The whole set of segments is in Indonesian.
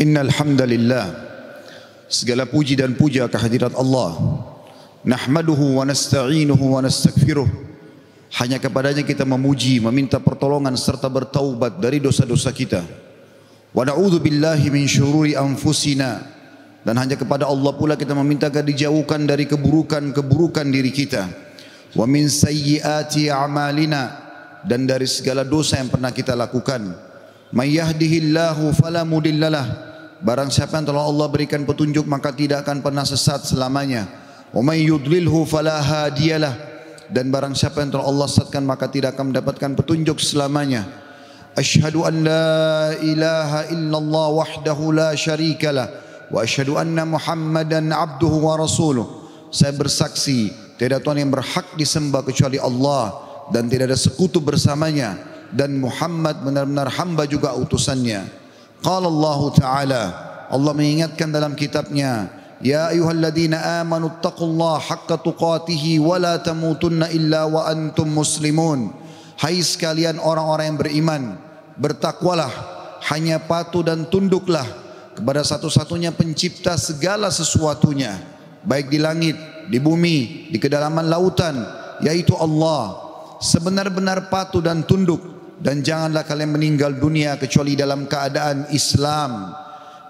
Innal hamdalillah, segala puji dan puja kehadirat Allah. Nahmaduhu wa nasta'inuhu wa nastaghfiruh. Hanya kepadanya kita memuji, meminta pertolongan serta bertaubat dari dosa-dosa kita. Wa na'udzu billahi min syururi anfusina, dan hanya kepada Allah pula kita meminta agar dijauhkan dari keburukan-keburukan diri kita. Wa min sayyiati a'malina, dan dari segala dosa yang pernah kita lakukan. May yahdihillahu fala mudhillalah, barang siapa yang telah Allah berikan petunjuk maka tidak akan pernah sesat selamanya. Wa may yudlilhu fala hadiyalah, dan barang siapa yang telah Allah sesatkan maka tidak akan mendapatkan petunjuk selamanya. Asyhadu an la ilaha illallah wahdahu la syarikalah wa asyhadu anna Muhammadan abduhu wa rasuluh. Saya bersaksi tiada Tuhan yang berhak disembah kecuali Allah dan tidak ada sekutu bersamanya, dan Muhammad benar-benar hamba juga utusannya. Qala Allah Ta'ala, Allah mengingatkan dalam kitabnya, ya ayyuhalladzina amanu taqullaha haqqa tuqatihi wa la tamutunna illa wa antum muslimun. Hai sekalian orang-orang yang beriman, bertakwalah, hanya patuh dan tunduklah kepada satu-satunya pencipta segala sesuatunya, baik di langit, di bumi, di kedalaman lautan, yaitu Allah. Sebenar-benar patuh dan tunduk, dan janganlah kalian meninggal dunia kecuali dalam keadaan Islam.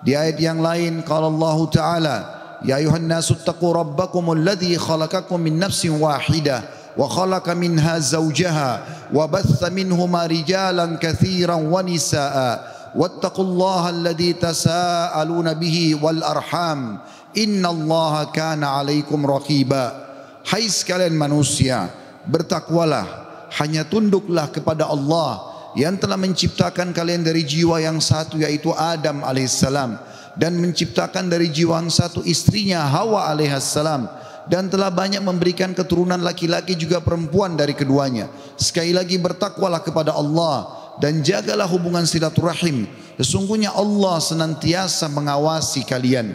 Di ayat yang lain qala Allah Ta'ala, ya ayuhan nasu taqu rabbakumul ladzi khalaqakum min nafsin wahidah wa khalaqa minha zawjaha wa batha minhuma rijalan katsiran wa nisaa wattaqullaha alladzi tasaaluna bihi wal arham innallaha kana 'alaikum raqiba. Hai sekalian manusia, bertakwalah, hanya tunduklah kepada Allah yang telah menciptakan kalian dari jiwa yang satu, yaitu Adam alaihissalam, dan menciptakan dari jiwa yang satu istrinya Hawa alaihissalam, dan telah banyak memberikan keturunan laki-laki juga perempuan dari keduanya. Sekali lagi, bertakwalah kepada Allah dan jagalah hubungan silaturahim. Sesungguhnya Allah senantiasa mengawasi kalian.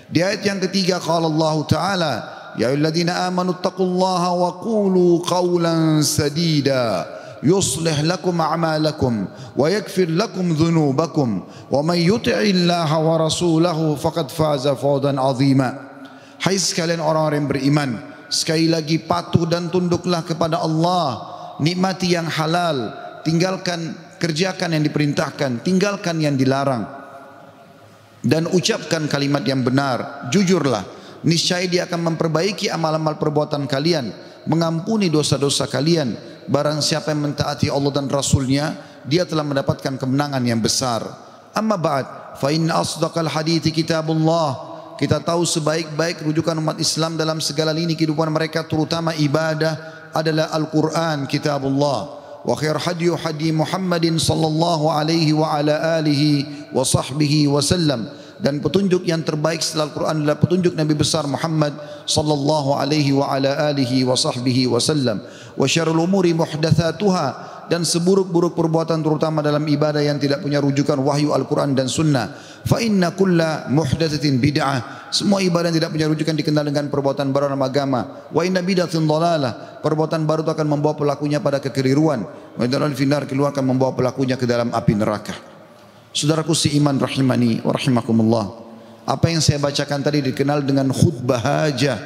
Di ayat yang ketiga qala Allah Ta'ala, ya ayyuhalladzina amanu taqullaha wa qulu qawlan sadida yuslih lakum a'malakum wa yaghfir lakum dhunubakum wa may yuti'illaha wa rasulahu faqad faza fawzan 'azima. Hai sekalian orang-orang yang beriman, sekali lagi patuh dan tunduklah kepada Allah, nikmati yang halal, kerjakan yang diperintahkan, tinggalkan yang dilarang, dan ucapkan kalimat yang benar, jujurlah. Niscaya dia akan memperbaiki amal-amal perbuatan kalian, mengampuni dosa-dosa kalian. Barang siapa yang mentaati Allah dan Rasulnya, dia telah mendapatkan kemenangan yang besar. Amma ba'd, fa inna asdaqal hadithi kitabullah. Kita tahu sebaik-baik rujukan umat Islam dalam segala lini kehidupan mereka, terutama ibadah, adalah Al-Quran, kitabullah. Wa khair hadyu hadi Muhammadin sallallahu alaihi wa ala alihi wa sahbihi wa sallam. Dan petunjuk yang terbaik setelah Al-Quran adalah petunjuk Nabi besar Muhammad sallallahu alaihi wa ala alihi wa sahbihi wa sallam. Wa syarrul umuri muhdatsatuha, dan seburuk-buruk perbuatan terutama dalam ibadah yang tidak punya rujukan wahyu Al-Quran dan sunnah. Fa inna kulla muhdatsatin bid'ah, semua ibadah yang tidak punya rujukan dikenal dengan perbuatan baru dalam agama. Wa inna bid'atin dhalalah, perbuatan baru itu akan membawa pelakunya pada kekeliruan. Wa inna al-finnar, keluar akan membawa pelakunya ke dalam api neraka. Saudaraku seiman rahimani wa rahimakumullah, apa yang saya bacakan tadi dikenal dengan khutbah hajah.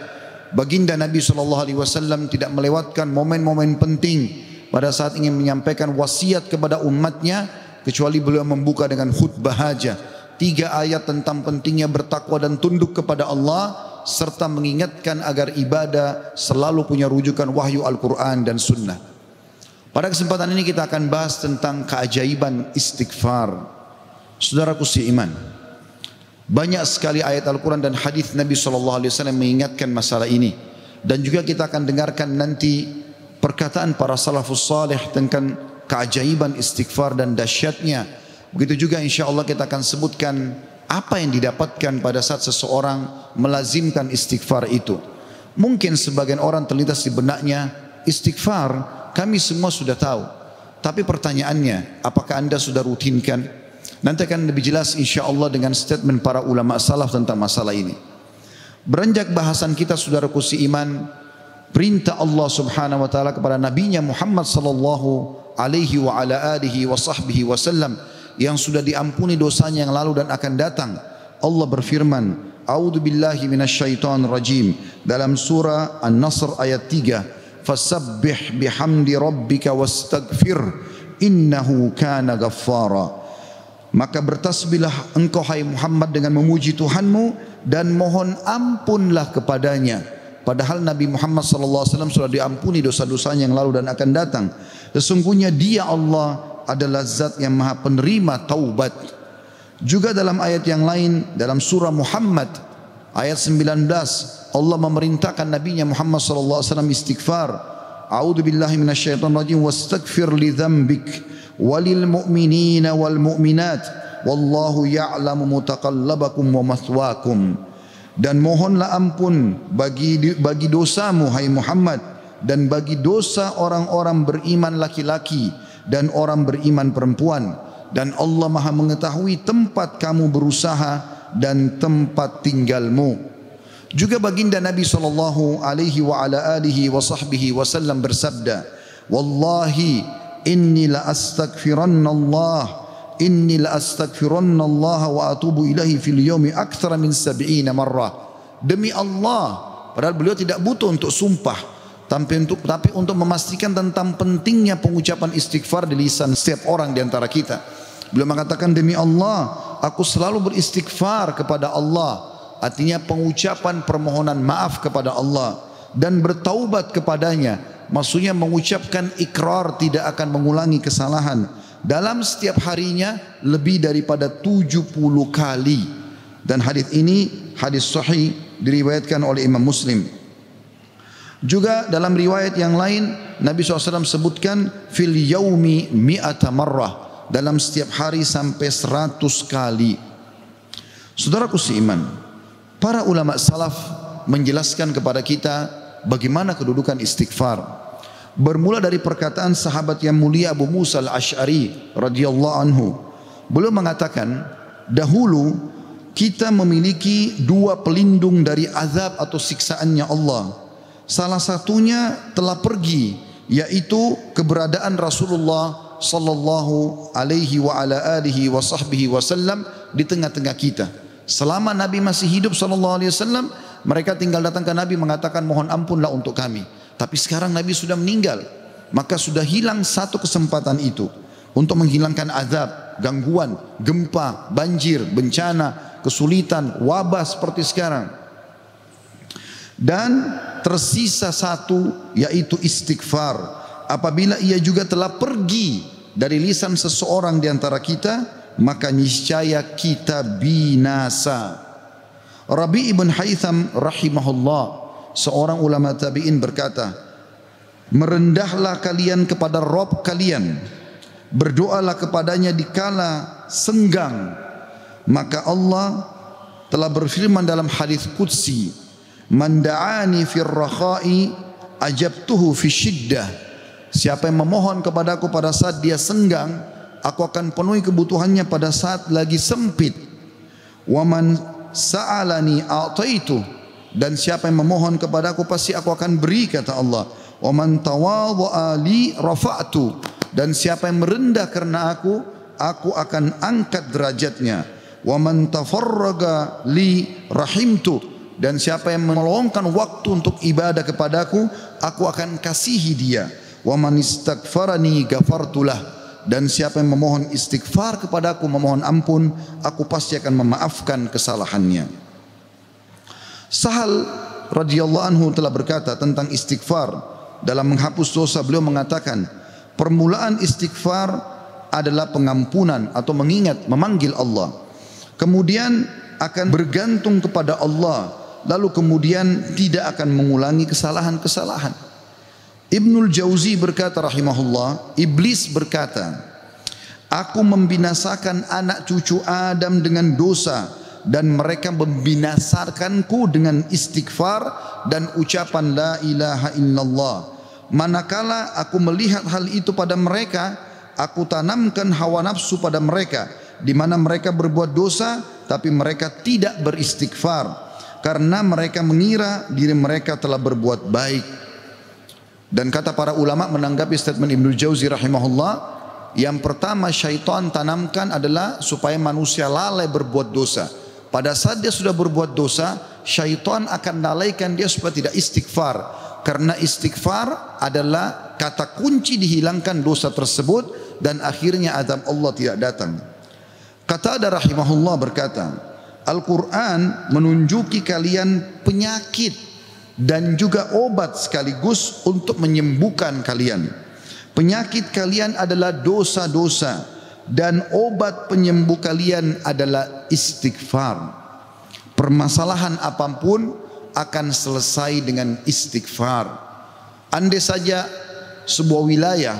Baginda Nabi SAW tidak melewatkan momen-momen penting pada saat ingin menyampaikan wasiat kepada umatnya, kecuali beliau membuka dengan khutbah hajah. 3 ayat tentang pentingnya bertakwa dan tunduk kepada Allah, serta mengingatkan agar ibadah selalu punya rujukan wahyu Al-Quran dan sunnah. Pada kesempatan ini kita akan bahas tentang keajaiban istighfar. Saudaraku seiman, banyak sekali ayat Al-Quran dan hadis Nabi SAW mengingatkan masalah ini. Dan juga kita akan dengarkan nanti perkataan para salafus salih tentang keajaiban istighfar dan dahsyatnya. Begitu juga insya Allah kita akan sebutkan apa yang didapatkan pada saat seseorang melazimkan istighfar itu. Mungkin sebagian orang terlintas di benaknya, istighfar kami semua sudah tahu, tapi pertanyaannya, apakah anda sudah rutinkan? Nanti akan lebih jelas insya Allah dengan statement para ulama salaf tentang masalah ini. Beranjak bahasan kita, saudaraku seiman, perintah Allah subhanahu wa ta'ala kepada nabinya Muhammad sallallahu alaihi wa ala alihi wa sahbihi wasallam yang sudah diampuni dosanya yang lalu dan akan datang. Allah berfirman, A'udzu billahi minasyaitonir rajim dalam surah An-Nasr ayat 3, fasabbih bihamdi rabbika wastaghfir innahu kana ghaffara. Maka bertasbihlah engkau hai Muhammad dengan memuji Tuhanmu dan mohon ampunlah kepadanya. Padahal Nabi Muhammad SAW sudah diampuni dosa-dosanya yang lalu dan akan datang. Sesungguhnya Dia Allah adalah zat yang maha penerima taubat. Juga dalam ayat yang lain dalam surah Muhammad ayat 19 Allah memerintahkan Nabi Muhammad SAW istighfar. A'udzu billahi minasyaitonir rajim wastaghfir li dzambik walil mu'minina wal mu'minat wallahu ya'lamu mutaqallabakum wa mathwaakum. Dan mohonlah ampun bagi dosamu hai Muhammad dan bagi dosa orang-orang beriman laki-laki dan orang beriman perempuan, dan Allah Maha mengetahui tempat kamu berusaha dan tempat tinggalmu. Juga baginda Nabi sallallahu alaihi wa ala alihi wa sahbihi wasallam bersabda, wallahi inni la astaghfirannallah wa atubu ilahi fil yaumi aktsara min 70 marrah. Demi Allah, padahal beliau tidak butuh untuk sumpah, tapi untuk memastikan tentang pentingnya pengucapan istighfar di lisan setiap orang di antara kita. Beliau mengatakan, demi Allah, aku selalu beristighfar kepada Allah. Artinya pengucapan permohonan maaf kepada Allah dan bertaubat kepadanya. Maksudnya mengucapkan ikrar tidak akan mengulangi kesalahan dalam setiap harinya lebih daripada 70 kali. Dan hadis ini hadis sahih diriwayatkan oleh Imam Muslim. Juga dalam riwayat yang lain Nabi SAW sebutkan fil yaumi mi'ata marrah, dalam setiap hari sampai 100 kali. Saudaraku seiman, para ulama salaf menjelaskan kepada kita bagaimana kedudukan istighfar. Bermula dari perkataan sahabat yang mulia Abu Musa al-Ash'ari radhiyallahu anhu. Beliau mengatakan, dahulu kita memiliki dua pelindung dari azab atau siksaannya Allah. Salah satunya telah pergi, yaitu keberadaan Rasulullah sallallahu alaihi wa ala alihi wa sahbihi wasallam di tengah-tengah kita. Selama Nabi masih hidup sallallahu alaihi wasallam, mereka tinggal datang ke Nabi mengatakan mohon ampunlah untuk kami. Tapi sekarang Nabi sudah meninggal, maka sudah hilang satu kesempatan itu untuk menghilangkan azab, gangguan, gempa, banjir, bencana, kesulitan, wabah seperti sekarang. Dan tersisa satu, yaitu istighfar. Apabila ia juga telah pergi dari lisan seseorang di antara kita, maka niscaya kita binasa. Rabi' ibn Haytham rahimahullah, seorang ulama tabi'in berkata, merendahlah kalian kepada Rabb kalian, berdoalah kepadanya di kala senggang, maka Allah telah berfirman dalam hadis qudsi, man da'ani fir rakha'i ajabtuhu fi syiddah. Siapa yang memohon kepadaku pada saat dia senggang, aku akan penuhi kebutuhannya pada saat lagi sempit. Wa man sa'alani a'taitu, dan siapa yang memohon kepadaku pasti aku akan beri, kata Allah. Wa man tawadha'a li rafa'tu, dan siapa yang merendah karena aku akan angkat derajatnya. Wa man tafarraga li rahimtu, dan siapa yang meluangkan waktu untuk ibadah kepadaku, aku akan kasihi dia. Wa man istaghfarani ghafartulah, dan siapa yang memohon istighfar kepadaku, memohon ampun, aku pasti akan memaafkan kesalahannya. Sahal radhiyallahu anhu telah berkata tentang istighfar dalam menghapus dosa. Beliau mengatakan, permulaan istighfar adalah pengampunan atau mengingat, memanggil Allah. Kemudian akan bergantung kepada Allah, lalu kemudian tidak akan mengulangi kesalahan-kesalahan. Ibnul Jauzi berkata rahimahullah, iblis berkata, aku membinasakan anak cucu Adam dengan dosa, dan mereka membinasakanku dengan istighfar dan ucapan la ilaha illallah. Manakala aku melihat hal itu pada mereka, aku tanamkan hawa nafsu pada mereka, di mana mereka berbuat dosa tapi mereka tidak beristighfar, karena mereka mengira diri mereka telah berbuat baik. Dan kata para ulama menanggapi statement Ibnu Jauzi rahimahullah, Yang pertama syaitan tanamkan adalah supaya manusia lalai berbuat dosa. Pada saat dia sudah berbuat dosa, syaitan akan lalaikan dia supaya tidak istighfar. Karena istighfar adalah kata kunci dihilangkan dosa tersebut dan akhirnya azab Allah tidak datang. Qatadah rahimahullah berkata, Al-Quran menunjuki kalian penyakit dan juga obat sekaligus untuk menyembuhkan kalian. Penyakit kalian adalah dosa-dosa dan obat penyembuh kalian adalah istighfar. Permasalahan apapun akan selesai dengan istighfar. Andai saja sebuah wilayah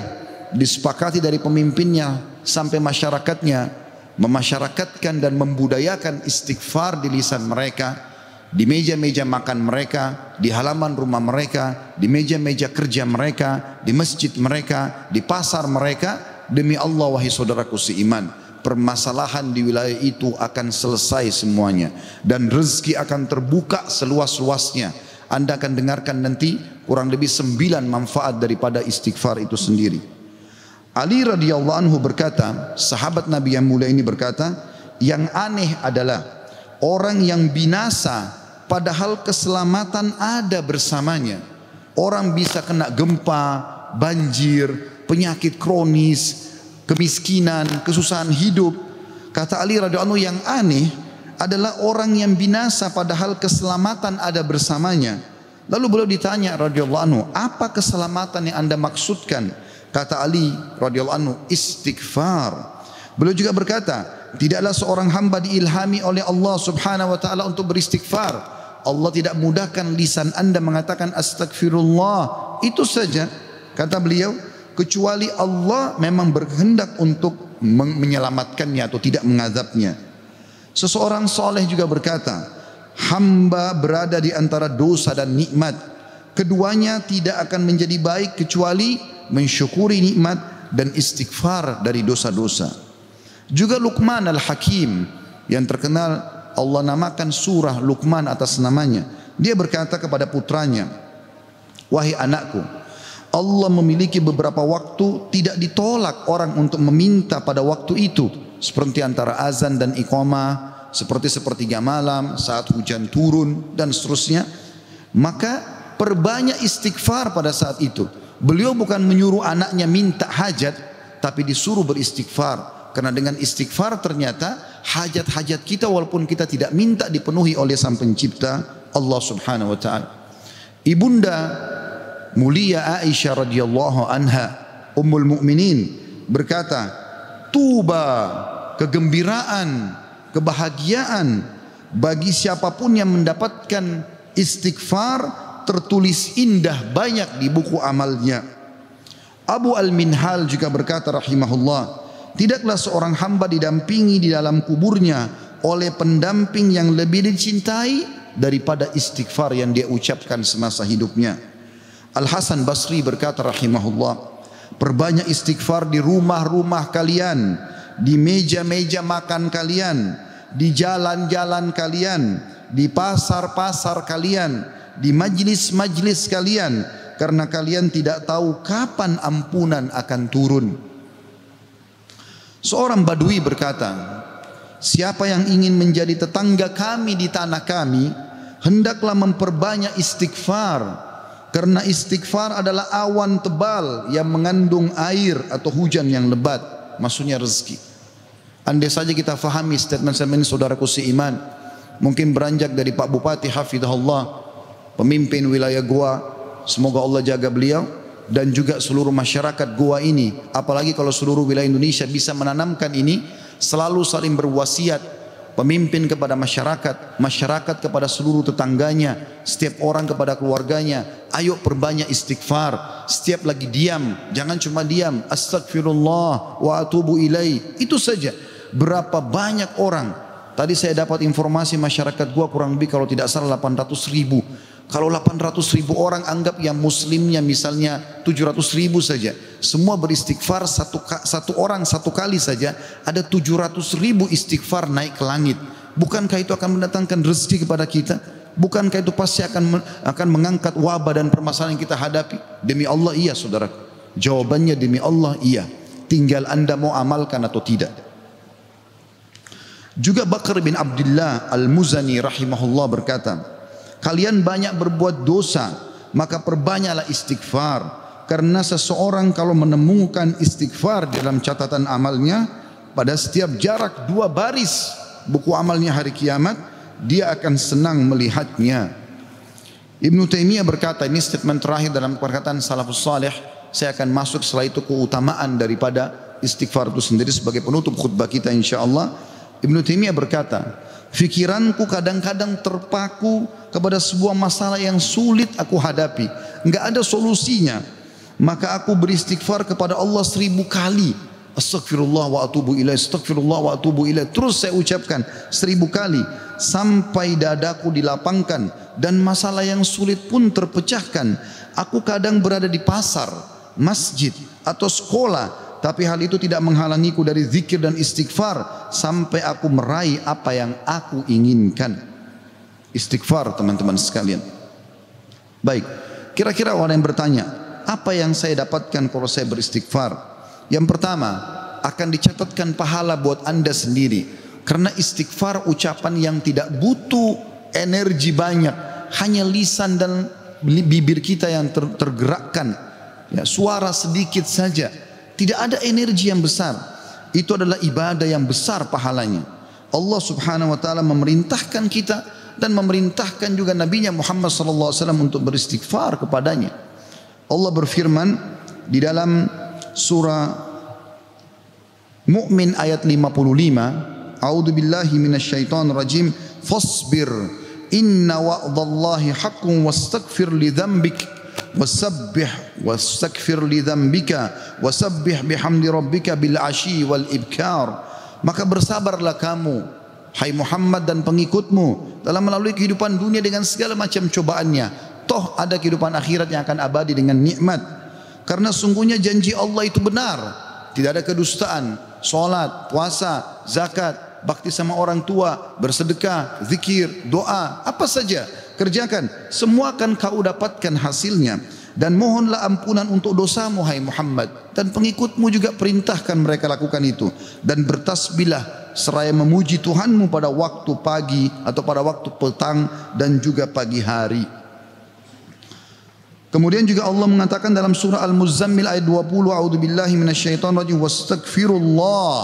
disepakati dari pemimpinnya sampai masyarakatnya memasyarakatkan dan membudayakan istighfar di lisan mereka, di meja-meja makan mereka, di halaman rumah mereka, di meja-meja kerja mereka, di masjid mereka, di pasar mereka, demi Allah wahai saudaraku seiman, permasalahan di wilayah itu akan selesai semuanya dan rezeki akan terbuka seluas-luasnya. Anda akan dengarkan nanti kurang lebih 9 manfaat daripada istighfar itu sendiri. Ali radhiyallahu anhu berkata, sahabat Nabi yang mulia ini berkata, yang aneh adalah orang yang binasa padahal keselamatan ada bersamanya. Orang bisa kena gempa, banjir, penyakit kronis, kemiskinan, kesusahan hidup. Kata Ali radhiyallahu anhu, yang aneh adalah orang yang binasa padahal keselamatan ada bersamanya. Lalu beliau ditanya radhiyallahu anhu, apa keselamatan yang Anda maksudkan? Kata Ali radhiyallahu anhu, istighfar. Beliau juga berkata, tidaklah seorang hamba diilhami oleh Allah subhanahu wa ta'ala untuk beristighfar. Allah tidak mudahkan lisan Anda mengatakan astagfirullah. Itu saja, kata beliau, kecuali Allah memang berkehendak untuk menyelamatkannya atau tidak mengazabnya. Seseorang soleh juga berkata, hamba berada di antara dosa dan nikmat. Keduanya tidak akan menjadi baik kecuali mensyukuri nikmat dan istighfar dari dosa-dosa. Juga Luqman al-Hakim yang terkenal Allah namakan surah Luqman atas namanya. Dia berkata kepada putranya, wahai anakku, Allah memiliki beberapa waktu tidak ditolak orang untuk meminta pada waktu itu, seperti antara azan dan iqamah, seperti sepertiga malam, saat hujan turun dan seterusnya. Maka perbanyak istighfar pada saat itu. Beliau bukan menyuruh anaknya minta hajat, tapi disuruh beristighfar. Karena dengan istighfar ternyata hajat-hajat kita walaupun kita tidak minta dipenuhi oleh Sang Pencipta Allah Subhanahu wa taala. Ibunda mulia Aisyah radhiyallahu anha, Ummul Mukminin berkata, tuba, kegembiraan, kebahagiaan bagi siapapun yang mendapatkan istighfar tertulis indah banyak di buku amalnya. Abu Al-Minhal juga berkata rahimahullah, tidaklah seorang hamba didampingi di dalam kuburnya oleh pendamping yang lebih dicintai daripada istighfar yang dia ucapkan semasa hidupnya. Al-Hasan Basri berkata rahimahullah, perbanyak istighfar di rumah-rumah kalian, di meja-meja makan kalian, di jalan-jalan kalian, di pasar-pasar kalian, di majlis-majlis kalian, karena kalian tidak tahu kapan ampunan akan turun. Seorang Badui berkata, siapa yang ingin menjadi tetangga kami di tanah kami, hendaklah memperbanyak istighfar, karena istighfar adalah awan tebal yang mengandung air atau hujan yang lebat, maksudnya rezeki. Andai saja kita fahami statement-statement saudaraku seiman, mungkin beranjak dari Pak Bupati hafizahullah, pemimpin wilayah Goa, semoga Allah jaga beliau, dan juga seluruh masyarakat Goa ini, apalagi kalau seluruh wilayah Indonesia bisa menanamkan ini, selalu saling berwasiat, pemimpin kepada masyarakat, masyarakat kepada seluruh tetangganya, setiap orang kepada keluarganya, ayo perbanyak istighfar. Setiap lagi diam, jangan cuma diam, astagfirullah wa atubu ilaih, itu saja. Berapa banyak orang, tadi saya dapat informasi masyarakat Goa kurang lebih kalau tidak salah 800.000. Kalau 800.000 orang anggap yang muslimnya misalnya 700.000 saja, semua beristighfar satu orang satu kali saja, ada 700.000 istighfar naik ke langit. Bukankah itu akan mendatangkan rezeki kepada kita? Bukankah itu pasti akan mengangkat wabah dan permasalahan yang kita hadapi? Demi Allah iya saudara. Jawabannya demi Allah iya. tinggal anda mau amalkan atau tidak. Juga Bakar bin Abdullah Al-Muzani rahimahullah berkata, kalian banyak berbuat dosa, maka perbanyaklah istighfar. Karena seseorang kalau menemukan istighfar dalam catatan amalnya, pada setiap jarak 2 baris buku amalnya hari kiamat, dia akan senang melihatnya. Ibnu Taimiyah berkata, ini statement terakhir dalam perkataan salafus salih, saya akan masuk setelah itu keutamaan daripada istighfar itu sendiri sebagai penutup khutbah kita insyaallah. Ibnu Taimiyah berkata, fikiranku kadang-kadang terpaku kepada sebuah masalah yang sulit aku hadapi, enggak ada solusinya. Maka aku beristighfar kepada Allah 1000 kali. Astaghfirullah wa atubu ilaih, astaghfirullah wa atubu ilaih. Terus saya ucapkan 1000 kali sampai dadaku dilapangkan dan masalah yang sulit pun terpecahkan. Aku kadang berada di pasar, masjid atau sekolah, tapi hal itu tidak menghalangiku dari zikir dan istighfar sampai aku meraih apa yang aku inginkan. Istighfar teman-teman sekalian. Baik, kira-kira orang yang bertanya, apa yang saya dapatkan kalau saya beristighfar? Yang pertama, akan dicatatkan pahala buat anda sendiri. Karena istighfar ucapan yang tidak butuh energi banyak, hanya lisan dan bibir kita yang tergerakkan, ya, suara sedikit saja, tidak ada energi yang besar. Itu adalah ibadah yang besar pahalanya. Allah subhanahu wa ta'ala memerintahkan kita dan memerintahkan juga Nabinya Muhammad sallallahu alaihi wasallam untuk beristighfar kepadanya. Allah berfirman di dalam surah Mu'min ayat 55, A'udzu billahi minasyaitonir rajim, fasbir inna wa'dallahi haqqun wastaghfir li dzambik wastaghfir li dzambika wasabbih bihamdi rabbika bil asyi wal ibkar. Maka bersabarlah kamu hai Muhammad dan pengikutmu dalam melalui kehidupan dunia dengan segala macam cobaannya. Toh ada kehidupan akhirat yang akan abadi dengan nikmat. Karena sungguhnya janji Allah itu benar. Tidak ada kedustaan. Salat, puasa, zakat, bakti sama orang tua, bersedekah, zikir, doa, apa saja kerjakan, semua akan kau dapatkan hasilnya. Dan mohonlah ampunan untuk dosamu hai Muhammad, dan pengikutmu juga perintahkan mereka lakukan itu. Dan bertasbihlah seraya memuji Tuhanmu pada waktu pagi atau pada waktu petang dan juga pagi hari. Kemudian juga Allah mengatakan dalam surah Al-Muzammil ayat 20, a'udzubillahi minasyaitonir rajim, wastaghfirullah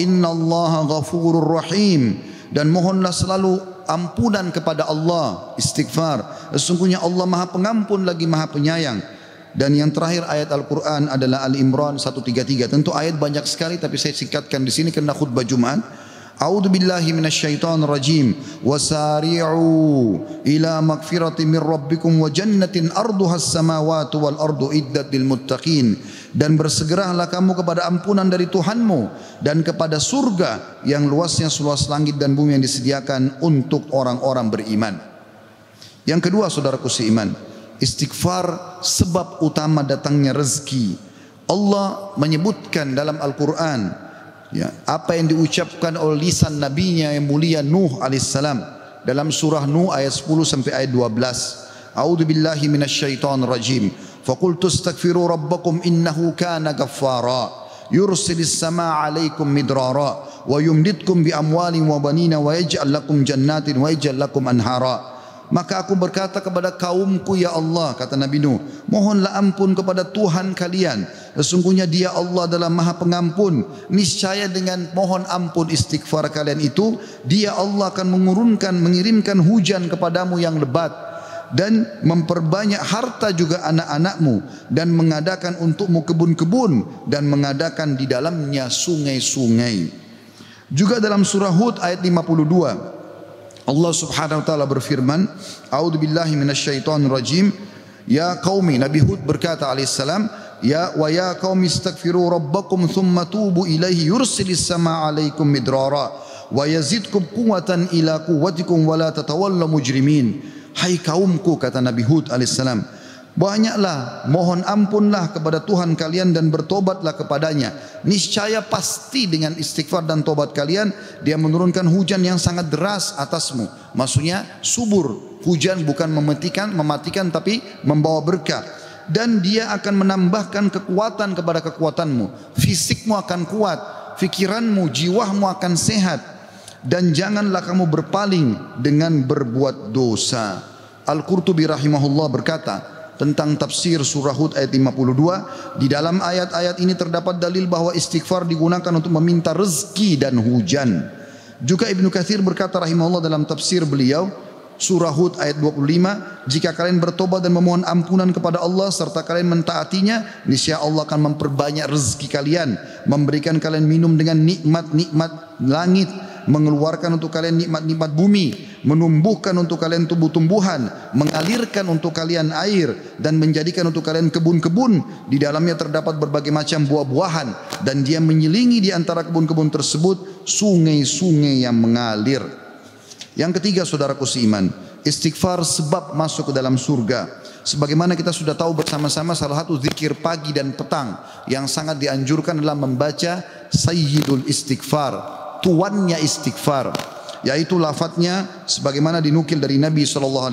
innallaha ghafurur rahim. Dan mohonlah selalu ampunan kepada Allah, istighfar. Sesungguhnya Allah Maha Pengampun lagi Maha Penyayang. Dan yang terakhir ayat Al-Qur'an adalah Al-Imran 133. Tentu ayat banyak sekali tapi saya singkatkan di sini karena khutbah Jumat. A'udzu billahi minasyaitonir rajim. Wasari'u ila magfirati min rabbikum wa jannatin arduhas samawati wal ardu iddat lil muttaqin. Dan bersegeralah kamu kepada ampunan dari Tuhanmu dan kepada surga yang luasnya seluas langit dan bumi yang disediakan untuk orang-orang beriman. Yang kedua, saudaraku seiman, istighfar sebab utama datangnya rezeki. Allah menyebutkan dalam Al-Quran, ya, apa yang diucapkan oleh lisan nabinya yang mulia Nuh alaihissalam dalam surah Nuh ayat 10 sampai ayat 12. A'udzu billahi minasyaitonir rajim. Faqultu astaghfiru rabbakum innahu kana ghaffara yursilis samaa 'alaikum midrara wa yumditkum bi amwalin wa banina wa yaj'al lakum jannatin wa yaj'al lakum anhara. Maka aku berkata kepada kaumku, ya Allah, kata Nabi Nuh, mohonlah ampun kepada Tuhan kalian. Sesungguhnya Dia Allah adalah Maha Pengampun. Niscaya dengan mohon ampun istighfar kalian itu, Dia Allah akan mengirimkan hujan kepadamu yang lebat dan memperbanyak harta juga anak-anakmu dan mengadakan untukmu kebun-kebun dan mengadakan di dalamnya sungai-sungai. Juga dalam surah Hud ayat 52 Allah subhanahu wa ta'ala berfirman, A'udzu billahi minasyaitonir rajim. Ya qaumi, Nabi Hud berkata alaihissalam, ya qaumi istaghfiru rabbakum thumma tubu ilaihi yursilis samaa 'alaikum midrara wa yazidkum quwwatan ila quwwatikum wa la tatawallaw mujrimin. Hai kaumku, kata Nabi Hud alaihissalam, banyaklah mohon ampunlah kepada Tuhan kalian dan bertobatlah kepadanya. Niscaya pasti dengan istighfar dan tobat kalian Dia menurunkan hujan yang sangat deras atasmu. Maksudnya subur, hujan bukan mematikan tapi membawa berkah. dan dia akan menambahkan kekuatan kepada kekuatanmu. Fisikmu akan kuat, fikiranmu, jiwamu akan sehat, dan janganlah kamu berpaling dengan berbuat dosa. Al-Qurtubi rahimahullah berkata tentang tafsir surah Hud ayat 52, di dalam ayat-ayat ini terdapat dalil bahwa istighfar digunakan untuk meminta rezeki dan hujan. Juga Ibnu Katsir berkata rahimahullah dalam tafsir beliau surah Hud ayat 25, jika kalian bertobat dan memohon ampunan kepada Allah serta kalian mentaatinya, niscaya Allah akan memperbanyak rezeki kalian, memberikan kalian minum dengan nikmat-nikmat langit, mengeluarkan untuk kalian nikmat-nikmat bumi, menumbuhkan untuk kalian tumbuh-tumbuhan, mengalirkan untuk kalian air, dan menjadikan untuk kalian kebun-kebun. Di dalamnya terdapat berbagai macam buah-buahan, dan dia menyelingi di antara kebun-kebun tersebut sungai-sungai yang mengalir. Yang ketiga, saudaraku seiman, istighfar sebab masuk ke dalam surga. Sebagaimana kita sudah tahu bersama-sama, salah satu zikir pagi dan petang yang sangat dianjurkan adalah membaca Sayyidul Istighfar, tuannya istighfar, yaitu lafadznya sebagaimana dinukil dari Nabi SAW.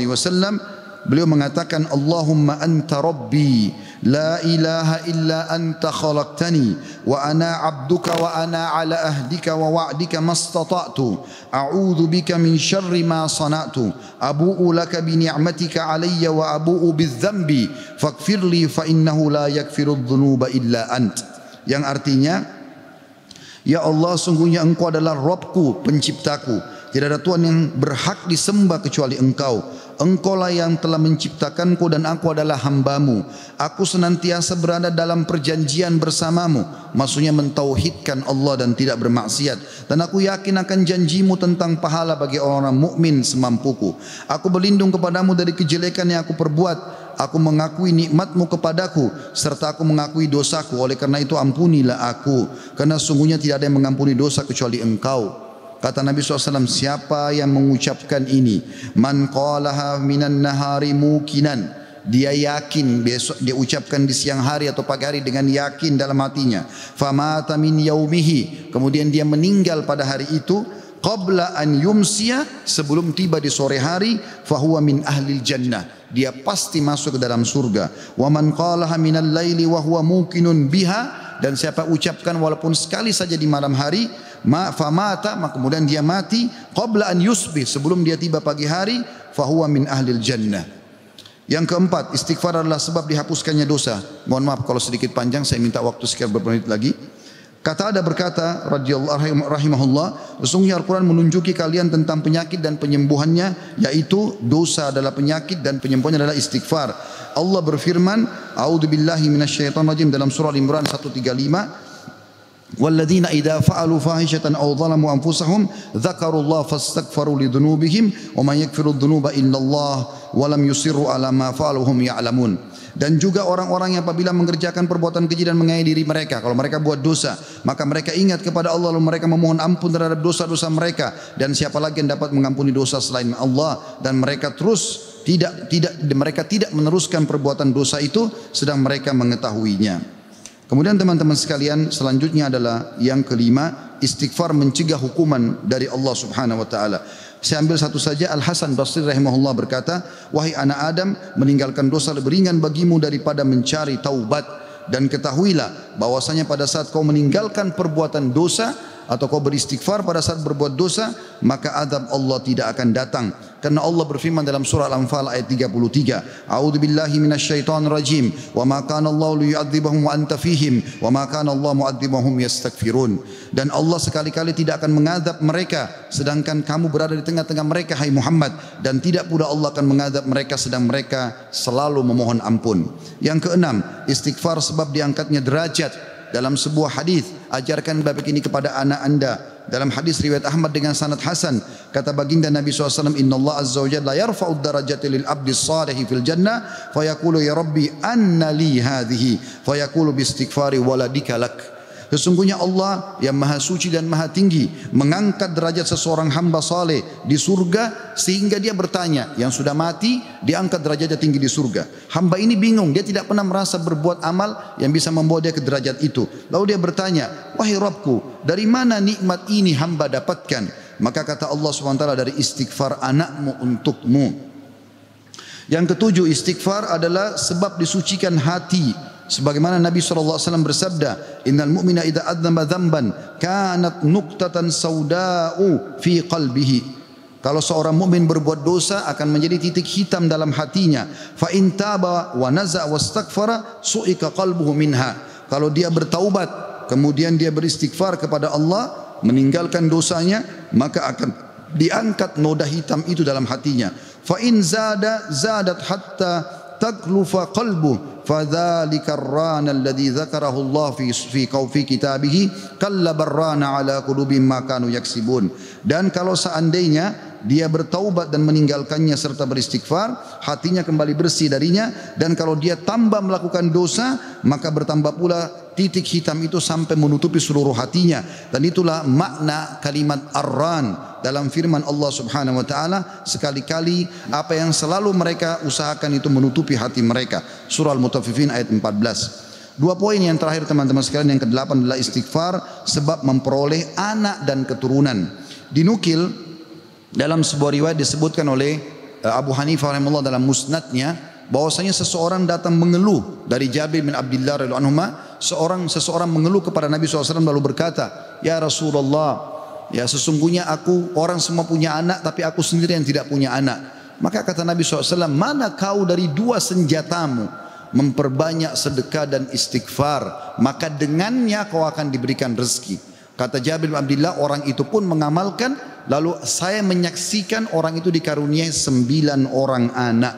Beliau mengatakan, Allahumma anta rabbi la ilaha illa anta khalaqtani wa ana abduka wa ana ala ahdika wa wa'dika mastata'tu a'udhu bika min syarri ma sana'tu abu'u laka bi ni'matika alayya wa abu'u bidzambi faghfirli fa innahu la yaghfiru dhunuba illa ant. Yang artinya, ya Allah, sungguhnya Engkau adalah Rabbku, penciptaku. Tidak ada Tuhan yang berhak disembah kecuali Engkau. Engkaulah yang telah menciptakanku dan aku adalah hambamu. Aku senantiasa berada dalam perjanjian bersamamu. Maksudnya mentauhidkan Allah dan tidak bermaksiat. Dan aku yakin akan janjimu tentang pahala bagi orang-orang mukmin semampuku. Aku berlindung kepadamu dari kejelekan yang aku perbuat. Aku mengakui nikmatmu kepadaku serta aku mengakui dosaku. Oleh karena itu ampunilah aku, karena sungguhnya tidak ada yang mengampuni dosa kecuali Engkau. Kata Nabi SAW, siapa yang mengucapkan ini, man qalaha minan nahari mukinan, dia yakin, besok dia ucapkan di siang hari atau pagi hari dengan yakin dalam hatinya, famata min yaumihi, kemudian dia meninggal pada hari itu, qabla an yumsiya, sebelum tiba di sore hari, fahuwa min ahlil jannah, dia pasti masuk ke dalam surga. Wa man qalaha minal laili wa huwa muqinun biha, dan siapa ucapkan walaupun sekali saja di malam hari, famata, maka kemudian dia mati, qabla an yusbih, sebelum dia tiba pagi hari, fahuwa min ahlil jannah. Yang keempat, istighfar adalah sebab dihapuskannya dosa. Mohon maaf kalau sedikit panjang, saya minta waktu sekian beberapa menit lagi. Kata ada berkata radhiyallahu rahimahullah, sesungguhnya Al-Quran menunjuki kalian tentang penyakit dan penyembuhannya, yaitu dosa adalah penyakit dan penyembuhannya adalah istighfar. Allah berfirman, a'udzubillahi minasyaitonirrajim, dalam surah Al-Imran 135, walladzina idza fa'alu fahishatan aw zalamu anfusahum dzakarullaha fastaghfaru lidzunubihim wa may yaghfiru dzunuba illallah wa lam yusirru ala ma fa'alu hum ya'lamun. Dan juga orang-orang yang apabila mengerjakan perbuatan keji dan menganiaya diri mereka, kalau mereka buat dosa, maka mereka ingat kepada Allah lalu mereka memohon ampun terhadap dosa-dosa mereka, dan siapa lagi yang dapat mengampuni dosa selain Allah, dan mereka terus mereka tidak meneruskan perbuatan dosa itu sedang mereka mengetahuinya. Kemudian teman-teman sekalian, selanjutnya adalah yang kelima, istighfar mencegah hukuman dari Allah Subhanahu wa taala. Saya ambil satu saja. Al Hasan Basri rahimahullah berkata, wahai anak Adam, meninggalkan dosa lebih ringan bagimu daripada mencari taubat, dan ketahuilah bahwasanya pada saat kau meninggalkan perbuatan dosa atau kau beristighfar pada saat berbuat dosa, maka azab Allah tidak akan datang. Karena Allah berfirman dalam surah Al-Anfal ayat 33, a'udzubillahi minasyaitonir rajim, wa ma kana Allahu liyu'adzibahum wa anta fihim, wa ma kana Allah mu'adzibahum yastaghfirun. Dan Allah sekali-kali tidak akan mengadab mereka sedangkan kamu berada di tengah-tengah mereka, hai Muhammad, dan tidak pula Allah akan mengadab mereka sedang mereka selalu memohon ampun. Yang keenam, istighfar sebab diangkatnya derajat. Dalam sebuah hadis, ajarkan bab ini kepada anak anda. Dalam hadis riwayat Ahmad dengan sanad hasan, kata baginda Nabi SAW, Inna Allah Azza wa Jalla yarfa'ud darajati lil abdi salihi fil jannah, fayaqulu ya Rabbi anna li hadhihi, fayaqulu bi istighfari waladika lak. Sesungguhnya Allah yang maha suci dan maha tinggi mengangkat derajat seseorang hamba saleh di surga, sehingga dia bertanya, yang sudah mati diangkat derajatnya tinggi di surga. Hamba ini bingung, dia tidak pernah merasa berbuat amal yang bisa membawa dia ke derajat itu. Lalu dia bertanya, wahai Rabbku, dari mana nikmat ini hamba dapatkan? Maka kata Allah SWT, dari istighfar anakmu untukmu. Yang ketujuh, istighfar adalah sebab disucikan hati. Sebagaimana Nabi SAW bersabda, innal mu'mina idza adzama dzamban kanat nuqtatan sauda'u fi qalbihi. Kalau seorang mukmin berbuat dosa akan menjadi titik hitam dalam hatinya. Fa in taba wa naza wastaghfara su'ika qalbuhu minha. Kalau dia bertaubat kemudian dia beristighfar kepada Allah, meninggalkan dosanya, maka akan diangkat noda hitam itu dalam hatinya. Fa in zadat hatta taglufa qalbu fadzalika ar-rana alladhi dzakarahu Allah fi kitabihi kalla barrana ala qulubihim ma kanu yaksibun. Dan kalau seandainya dia bertaubat dan meninggalkannya serta beristighfar, hatinya kembali bersih darinya, dan kalau dia tambah melakukan dosa, maka bertambah pula titik hitam itu sampai menutupi seluruh hatinya. Dan itulah makna kalimat ar-ran dalam firman Allah Subhanahu wa taala, sekali-kali apa yang selalu mereka usahakan itu menutupi hati mereka. Surah Al-Mutaffifin ayat 14. Dua poin yang terakhir teman-teman sekalian, yang ke-8 adalah istighfar sebab memperoleh anak dan keturunan. Dinukil dalam sebuah riwayat disebutkan oleh Abu Hanifah rahimahullah dalam musnadnya, bahwasanya seseorang datang mengeluh dari Jabir bin Abdullah radhiyallahu anhu. Seseorang mengeluh kepada Nabi SAW lalu berkata, ya Rasulullah, ya sesungguhnya orang semua punya anak tapi aku sendiri yang tidak punya anak. Maka kata Nabi SAW, mana kau dari dua senjatamu, memperbanyak sedekah dan istighfar, maka dengannya kau akan diberikan rezeki. Kata Jabir bin Abdullah, orang itu pun mengamalkan, lalu saya menyaksikan orang itu dikaruniai 9 orang anak,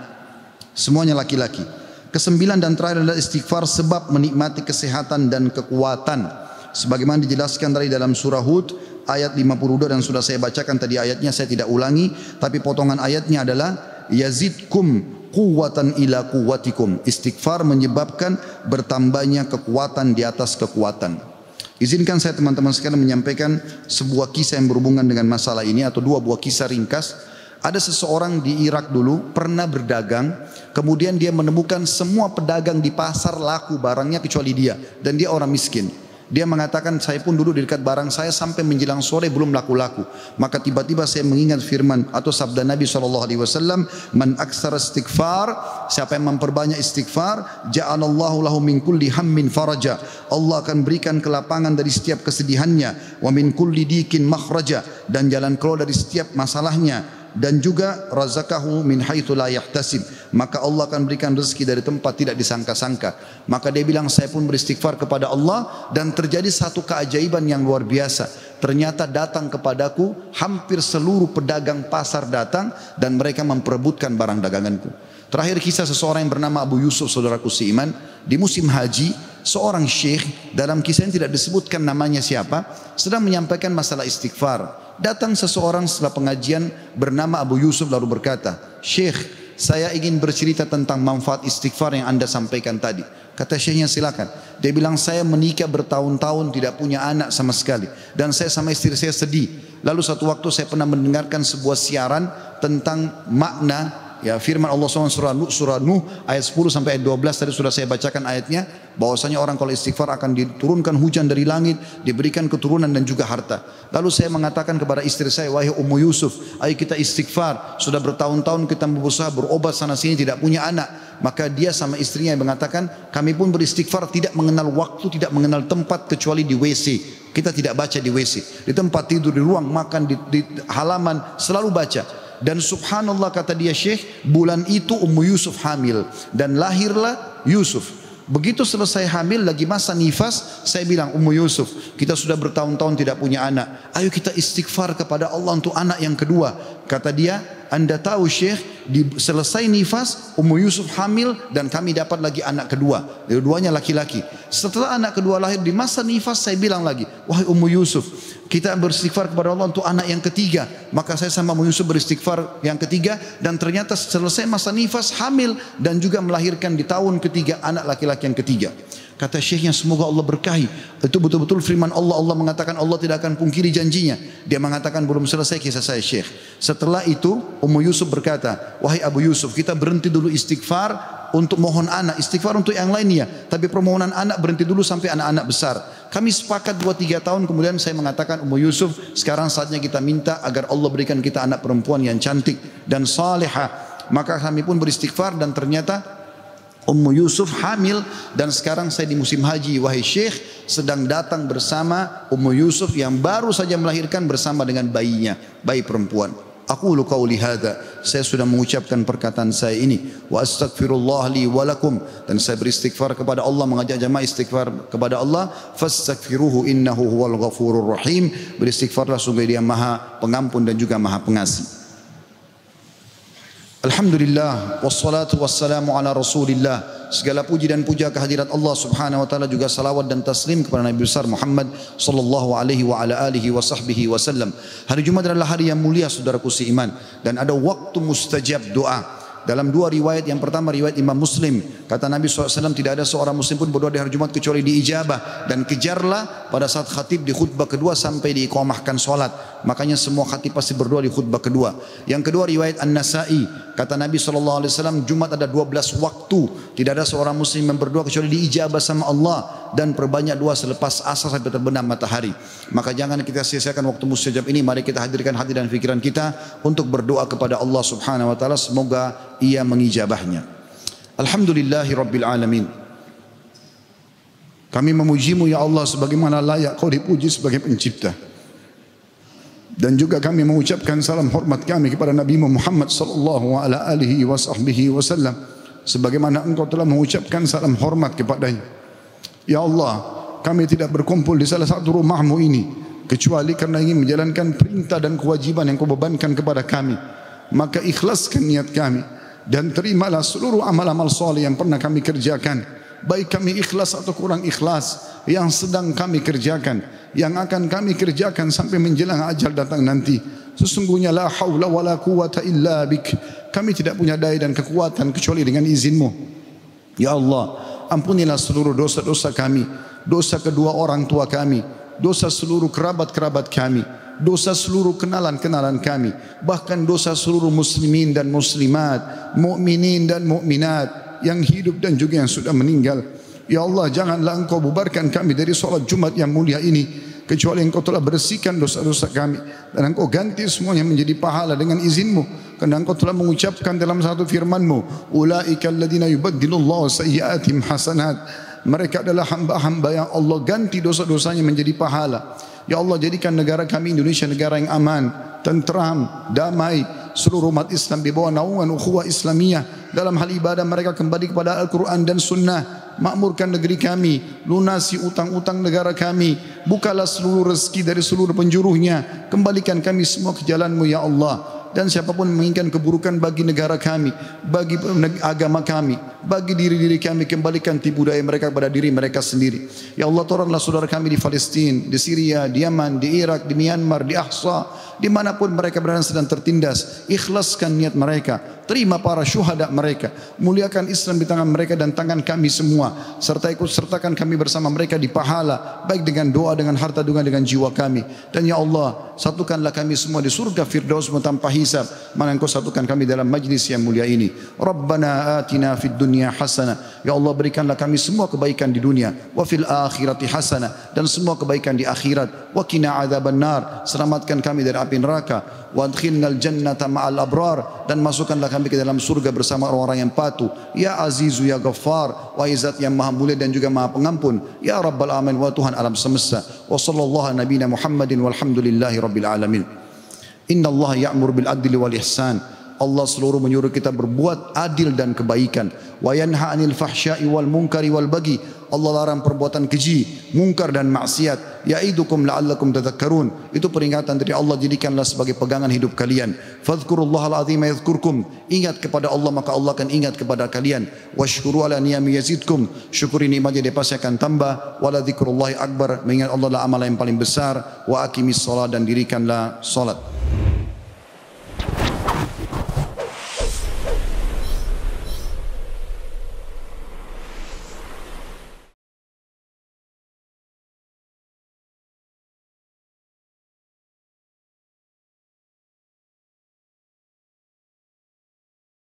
semuanya laki-laki. Kesembilan dan terakhir adalah istighfar sebab menikmati kesehatan dan kekuatan. Sebagaimana dijelaskan dari dalam surah Hud ayat 52, dan sudah saya bacakan tadi ayatnya, saya tidak ulangi, tapi potongan ayatnya adalah yazidkum quwwatan ila quwwatikum. Istighfar menyebabkan bertambahnya kekuatan di atas kekuatan. Izinkan saya teman-teman sekalian menyampaikan sebuah kisah yang berhubungan dengan masalah ini, atau dua buah kisah ringkas. Ada seseorang di Irak dulu pernah berdagang, kemudian dia menemukan semua pedagang di pasar laku barangnya kecuali dia, dan dia orang miskin. Dia mengatakan, saya pun duduk di dekat barang saya sampai menjelang sore belum laku-laku. Maka tiba-tiba saya mengingat firman atau sabda Nabi SAW, man aksara istighfar, siapa yang memperbanyak istighfar, ja'alallahu lahu min kulli hammin faraja. Allah akan berikan kelapangan dari setiap kesedihannya, wa min kulli dikin makhraja, dan jalan keluar dari setiap masalahnya. Dan juga razaqahu min haitsu la yahtasib, maka Allah akan berikan rezeki dari tempat tidak disangka-sangka. Maka dia bilang, saya pun beristighfar kepada Allah, dan terjadi satu keajaiban yang luar biasa. Ternyata datang kepadaku hampir seluruh pedagang pasar datang, dan mereka memperebutkan barang daganganku. Terakhir kisah seseorang yang bernama Abu Yusuf, saudaraku seiman, di musim haji, seorang syekh, dalam kisah yang tidak disebutkan namanya siapa, sedang menyampaikan masalah istighfar. Datang seseorang setelah pengajian bernama Abu Yusuf lalu berkata, Syekh, saya ingin bercerita tentang manfaat istighfar yang anda sampaikan tadi. Kata syekhnya, silakan. Dia bilang, saya menikah bertahun-tahun tidak punya anak sama sekali, dan saya sama istri saya sedih. Lalu satu waktu saya pernah mendengarkan sebuah siaran tentang makna firman Allah SWT surah Nuh ayat 10 sampai ayat 12. Tadi sudah saya bacakan ayatnya, bahwasanya orang kalau istighfar akan diturunkan hujan dari langit, diberikan keturunan dan juga harta. Lalu saya mengatakan kepada istri saya, wahai Ummu Yusuf, ayo kita istighfar, sudah bertahun-tahun kita berusaha berobat sana sini tidak punya anak. Maka dia sama istrinya yang mengatakan, kami pun beristighfar tidak mengenal waktu, tidak mengenal tempat kecuali di WC. Kita tidak baca di WC, di tempat tidur, di ruang makan, di halaman, selalu baca. Dan subhanallah, kata dia, Syekh, bulan itu Ummu Yusuf hamil dan lahirlah Yusuf. Begitu selesai hamil, lagi masa nifas, saya bilang, Ummu Yusuf, kita sudah bertahun-tahun tidak punya anak, ayo kita istighfar kepada Allah untuk anak yang kedua. Kata dia, anda tahu Syekh, selesai nifas Ummu Yusuf hamil dan kami dapat lagi anak kedua, dua-duanya laki-laki. Setelah anak kedua lahir, di masa nifas saya bilang lagi, wahai Ummu Yusuf, kita beristighfar kepada Allah untuk anak yang ketiga. Maka saya sama Ummu Yusuf beristighfar yang ketiga, dan ternyata selesai masa nifas hamil dan juga melahirkan di tahun ketiga anak laki-laki yang ketiga. Kata syekhnya, semoga Allah berkahi. Itu betul-betul firman Allah. Allah mengatakan Allah tidak akan pungkiri janjinya. Dia mengatakan, belum selesai kisah saya Syekh. Setelah itu Ummu Yusuf berkata, wahai Abu Yusuf, kita berhenti dulu istighfar untuk mohon anak, istighfar untuk yang lainnya, tapi permohonan anak berhenti dulu sampai anak-anak besar. Kami sepakat 2-3 tahun kemudian saya mengatakan, Ummu Yusuf, sekarang saatnya kita minta agar Allah berikan kita anak perempuan yang cantik dan salihah. Maka kami pun beristighfar dan ternyata Ummu Yusuf hamil dan sekarang saya di musim haji. Wahai Syekh, sedang datang bersama Ummu Yusuf yang baru saja melahirkan bersama dengan bayinya, bayi perempuan. Aqulu qauli hadza, saya sudah mengucapkan perkataan saya ini, wa astaghfirullah li wa lakum, dan saya beristighfar kepada Allah, mengajak jamaah istighfar kepada Allah. Fastaghfiruhu innahu huwal ghafurur rahim, beristighfarlah sungguh Dia Maha Pengampun dan juga Maha Pengasih. Alhamdulillah wassalatu wassalamu ala Rasulillah. Segala puji dan puja kehadirat Allah Subhanahu wa taala, juga salawat dan taslim kepada Nabi besar Muhammad sallallahu alaihi wa ala alihi wa sahbihi wasallam. Hari Jumat adalah hari yang mulia saudaraku seiman, dan ada waktu mustajab doa. Dalam dua riwayat, yang pertama riwayat Imam Muslim, kata Nabi SAW, tidak ada seorang muslim pun berdoa di hari Jumat kecuali diijabah, dan kejarlah pada saat khatib di khutbah kedua sampai diiqamahkan solat. Makanya semua khatib pasti berdoa di khutbah kedua. Yang kedua riwayat An-Nasa'i, kata Nabi SAW, Jumat ada 12 waktu, tidak ada seorang muslim yang berdoa kecuali diijabah sama Allah, dan perbanyak doa selepas asar sampai terbenam matahari. Maka jangan kita sia-siakan waktu mustajab ini. Mari kita hadirkan hati dan pikiran kita untuk berdoa kepada Allah Subhanahu wa taala, semoga Ia mengijabahnya. Alhamdulillahi Rabbil Alamin. Kami memujimu ya Allah sebagaimana layak Kau dipuji sebagai pencipta. Dan juga kami mengucapkan salam hormat kami kepada Nabi Muhammad sallallahu alaihi wasallam, sebagaimana Engkau telah mengucapkan salam hormat kepadanya. Ya Allah, kami tidak berkumpul di salah satu rumah-Mu ini kecuali karena ingin menjalankan perintah dan kewajiban yang Kau bebankan kepada kami. Maka ikhlaskan niat kami dan terimalah seluruh amal-amal soleh yang pernah kami kerjakan, baik kami ikhlas atau kurang ikhlas, yang sedang kami kerjakan, yang akan kami kerjakan sampai menjelang ajal datang nanti. Sesungguhnya la haula wala quwata illa bik, kami tidak punya daya dan kekuatan kecuali dengan izin-Mu. Ya Allah, ampunilah seluruh dosa-dosa kami, dosa kedua orang tua kami, dosa seluruh kerabat-kerabat kami, dosa seluruh kenalan-kenalan kami, bahkan dosa seluruh muslimin dan muslimat, mukminin dan mukminat yang hidup dan juga yang sudah meninggal. Ya Allah, janganlah Engkau bubarkan kami dari solat Jumat yang mulia ini kecuali Engkau telah bersihkan dosa-dosa kami, dan Engkau ganti semuanya menjadi pahala dengan izin-Mu, karena Engkau telah mengucapkan dalam satu firman-Mu, ulaika alladhina yubaddilullahu sayyi'atihim hasanat, mereka adalah hamba-hamba yang Allah ganti dosa-dosanya menjadi pahala. Ya Allah, jadikan negara kami Indonesia negara yang aman, tentram, damai. Seluruh umat Islam di bawah naungan ukhuwah Islamiyah. Dalam hal ibadah mereka kembali kepada Al-Quran dan Sunnah. Makmurkan negeri kami, lunasi utang-utang negara kami, bukalah seluruh rezeki dari seluruh penjuruhnya. Kembalikan kami semua ke jalan-Mu ya Allah. Dan siapapun menginginkan keburukan bagi negara kami, bagi agama kami, bagi diri-diri kami, kembalikan tipu daya mereka kepada diri mereka sendiri. Ya Allah, tolonglah saudara kami di Palestina, di Syria, di Yaman, di Irak, di Myanmar, di Ahsa, dimanapun mereka berada sedang tertindas. Ikhlaskan niat mereka, terima para syuhada mereka, muliakan Islam di tangan mereka dan tangan kami semua, serta ikut sertakan kami bersama mereka di pahala, baik dengan doa, dengan harta, dengan jiwa kami. Dan ya Allah, satukanlah kami semua di surga Firdaus tanpa hisab, mana Engkau satukan kami dalam majlis yang mulia ini. Rabbana atina fid dunya hasanah, ya Allah berikanlah kami semua kebaikan di dunia, wa fil akhirati hasanah, dan semua kebaikan di akhirat, wa qina adzabannar, selamatkan kami dari api neraka, wa adkhilnal jannata ma'al abrar, dan masukkanlah kami ke dalam surga bersama orang-orang yang patuh. Ya Azizu ya Ghaffar, wa Izzat yang maha mulia dan juga maha pengampun. Ya Rabbal alamin, wa Tuhan alam semesta. Wa sallallahu nabiyina Muhammadin walhamdulillahi rabbil alamin. Inna Allah ya'mur bil adli wal ihsan. Allah seluruh menyuruh kita berbuat adil dan kebaikan. Wa yanha 'anil fahsya'i wal munkari wal baghi. Allah larang perbuatan keji, mungkar dan maksiat. Ya'idukum la'allakum tadhakkarun. Itu peringatan dari Allah, jadikanlah sebagai pegangan hidup kalian. Fadhkurullahal azima yadhkurkum. Ingat kepada Allah maka Allah akan ingat kepada kalian. Washkuru ala niyami yazidkum. Syukuri nikmatnya dia pasti akan tambah. Wala dzikrullahi akbar. Mengingat Allah adalah amalan yang paling besar. Wa aqimis shalah, dan dirikanlah salat.